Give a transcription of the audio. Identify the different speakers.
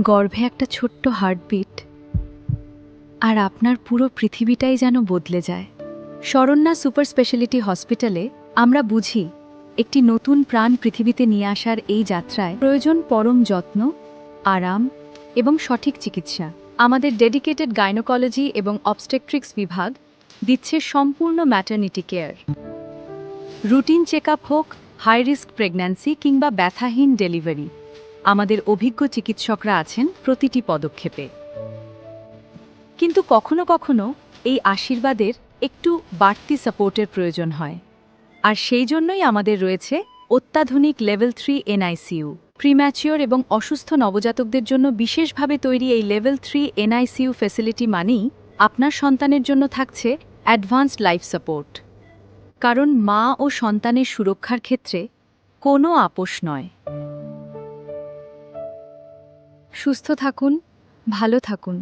Speaker 1: গর্ভে একটা ছোট্ট হার্টবিট, আর আপনার পুরো পৃথিবীটাই যেন বদলে যায়। শরণ্যা সুপার স্পেশালিটি হসপিটালে আমরা বুঝি একটি নতুন প্রাণ পৃথিবীতে নিয়ে আসার এই যাত্রায় প্রয়োজন পরম যত্ন, আরাম এবং সঠিক চিকিৎসা। আমাদের ডেডিকেটেড গাইনোকোলজি এবং অবস্টেট্রিক্স বিভাগ দিচ্ছে সম্পূর্ণ ম্যাটারনিটি কেয়ার। রুটিন চেকআপ হোক, হাই রিস্ক প্রেগন্যান্সি কিংবা ব্যথাহীন ডেলিভারি, আমাদের অভিজ্ঞ চিকিৎসকরা আছেন প্রতিটি পদক্ষেপে। কিন্তু কখনো কখনো এই আশীর্বাদের একটু বাড়তি সাপোর্টের প্রয়োজন হয়, আর সেই জন্যই আমাদের রয়েছে অত্যাধুনিক লেভেল 3 এনআইসিইউ। প্রিম্যাচিওর এবং অসুস্থ নবজাতকদের জন্য বিশেষভাবে তৈরি এই লেভেল 3 এনআইসিইউ ফ্যাসিলিটি মানেই আপনার সন্তানের জন্য থাকছে অ্যাডভান্সড লাইফ সাপোর্ট। কারণ মা ও সন্তানের সুরক্ষার ক্ষেত্রে কোনো আপোষ নয়। সুস্থ থাকুন, ভালো থাকুন।